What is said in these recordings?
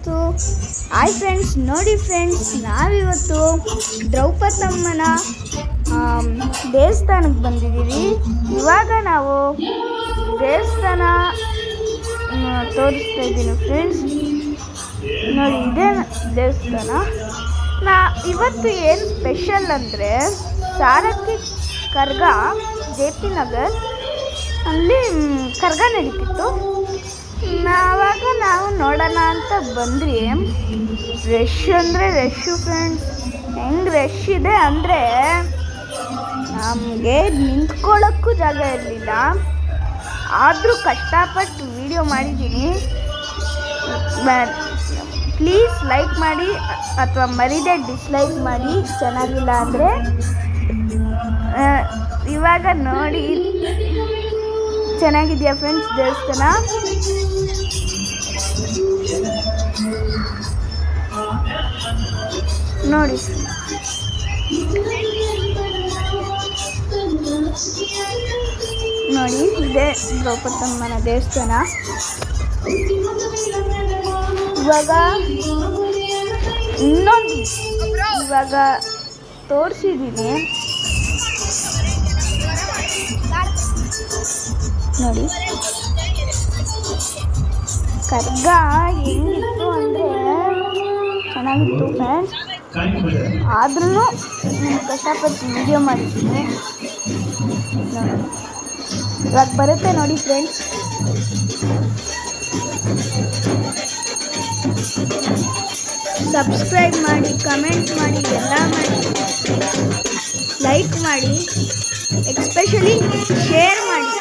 ಇವತ್ತು hi friends, ನೋಡಿ friends, ನಾವಿವತ್ತು ದ್ರೌಪದಮ್ಮನ ದೇವಸ್ಥಾನಕ್ಕೆ ಬಂದಿದ್ದೀವಿ. ಇವಾಗ ನಾವು ದೇವಸ್ಥಾನ ತೋರಿಸ್ತಾ ಇದ್ದೀನಿ ಫ್ರೆಂಡ್ಸ್. ನೋಡಿ, ಇದೇ ದೇವಸ್ಥಾನ. ಇವತ್ತು ಏನು ಸ್ಪೆಷಲ್ ಅಂದರೆ ಸಾರಥಿ ಕರ್ಗ ಜೆ.ಪಿ. ನಗರ್ ಅಲ್ಲಿ ಕರ್ಗ ನಡೀತಿತ್ತು. ನಾವು ನೋಡೋಣ ಅಂತ ಬಂದ್ರಿ. ರಶ್ ಅಂದರೆ ರಶ್ಶು ಫ್ರೆಂಡ್ಸ್. ಹೆಂಗೆ ರಶ್ ಇದೆ ಅಂದರೆ ನಮಗೆ ನಿಂತ್ಕೊಳ್ಳೋಕ್ಕೂ ಜಾಗ ಇರಲಿಲ್ಲ. ಆದರೂ ಕಷ್ಟಪಟ್ಟು ವಿಡಿಯೋ ಮಾಡಿದ್ದೀನಿ. ಪ್ಲೀಸ್ ಲೈಕ್ ಮಾಡಿ ಅಥವಾ ಮರಿದೇ ಡಿಸ್ಲೈಕ್ ಮಾಡಿ, ಚೆನ್ನಾಗಿಲ್ಲ ಅಂದರೆ. ಇವಾಗ ನೋಡಿ, ಚೆನ್ನಾಗಿದೆಯಾ ಫ್ರೆಂಡ್ಸ್ ದೇವಸ್ಥಾನ? ನೋಡಿ, ನೋಡಿ, ಇದೇ ದ್ರೌಪದಮ್ಮನ ದೇವಸ್ಥಾನ. ಇವಾಗ ಇವಾಗ ತೋರಿಸಿದ್ದೀನಿ ನೋಡಿ. ಕರ್ಗ ಹೆಂಗಿತ್ತು ಅಂದರೆ ಚೆನ್ನಾಗಿತ್ತು ಫ್ರೆಂಡ್ಸ್. ಆದ್ರೂ ಕಷ್ಟಪಟ್ಟು ವಿಡಿಯೋ ಮಾಡಿದ್ದೀನಿ ನೋಡಿ. ಇವಾಗ ಬರುತ್ತೆ ನೋಡಿ ಫ್ರೆಂಡ್ಸ್. ಸಬ್ಸ್ಕ್ರೈಬ್ ಮಾಡಿ, ಕಮೆಂಟ್ ಮಾಡಿ, ಎಲ್ಲ ಮಾಡಿ, ಲೈಕ್ ಮಾಡಿ, ಎಸ್ಪೆಷಲಿ ಶೇರ್ ಮಾಡಿ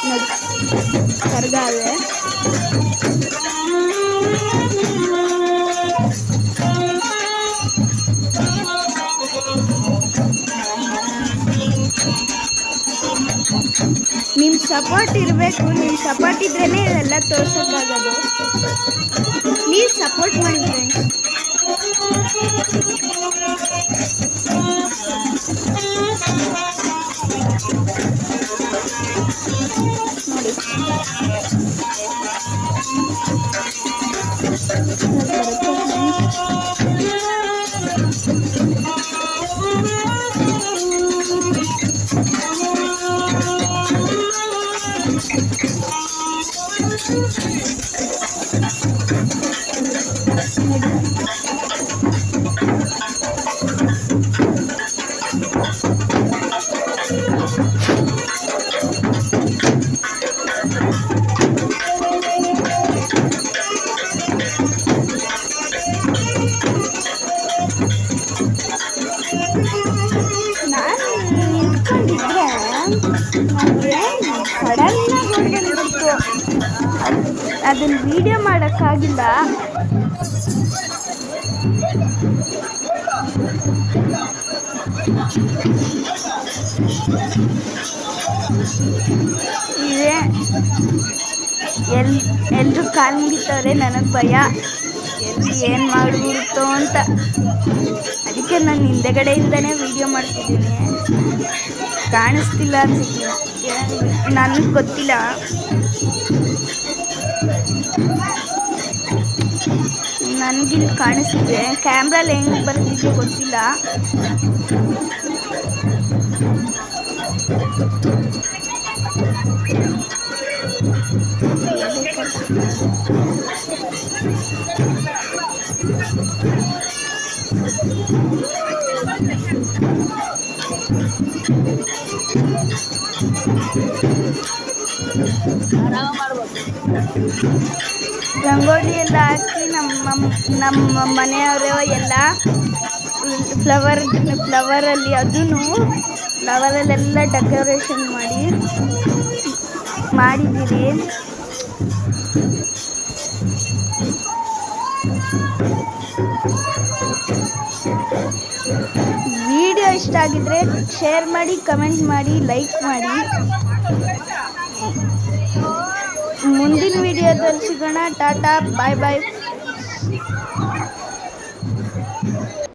ನೋಡಿ. ಕರ್ಗ ಅದೇ ನಿಮ್ಮ ಸಪೋರ್ಟ್ ಇರಬೇಕು. ನಿಮ್ಮ ಸಪೋರ್ಟ್ ಇದ್ರೇ ಇದೆಲ್ಲ ತೋರ್ಸೋಕ್ಕಾಗೋದು. ಪ್ಲೀಸ್ ಸಪೋರ್ಟ್ ಮಾಡಿ ಫ್ರೆಂಡ್ಸ್. ಅದನ್ನು ವಿಡಿಯೋ ಮಾಡೋಕ್ಕಾಗಿಲ್ಲ. ಇದೇ ಎಲ್ಲರೂ ಕಾಲು ಮುಗಿತವ್ರೆ. ನನಗೆ ಭಯ, ಎಲ್ಲಿ ಏನು ಮಾಡಿಬಿಡುತ್ತೋ ಅಂತ. ಅದಕ್ಕೆ ನಾನು ಹಿಂದೆಗಡೆಯಿಂದನೇ ವಿಡಿಯೋ ಮಾಡ್ತಿದ್ದೀನಿ. ಕಾಣಿಸ್ತಿಲ್ಲ ಅನ್ಸುತ್ತೆ, ನನಗೆ ಗೊತ್ತಿಲ್ಲ. ನನಗಿಲ್ಲಿ ಕಾಣಿಸ್ತಿದೆ, ಕ್ಯಾಮ್ರಲ್ಲಿ ಹೆಂಗೆ ಬರ್ತಿದೆಯೋ ಗೊತ್ತಿಲ್ಲ. ರಂಗೋಲಿ ಎಲ್ಲ ಹಾಕಿ ನಮ್ಮ ಮನೆಯವರು ಎಲ್ಲ ಫ್ಲವರಲ್ಲಿ ಫ್ಲವರಲ್ಲೆಲ್ಲ ಡೆಕೋರೇಷನ್ ಮಾಡಿದ್ದೀರಿ. ವಿಡಿಯೋ ಇಷ್ಟ ಆಗಿದ್ರೆ ಶೇರ್ ಮಾಡಿ, ಕಮೆಂಟ್ ಮಾಡಿ, ಲೈಕ್ ಮಾಡಿ. ಮುಂದಿನ ವಿಡಿಯೋದಲ್ಲಿ ಸಿಗೋಣ. ಟಾಟಾ, ಬಾಯ್ ಬಾಯ್.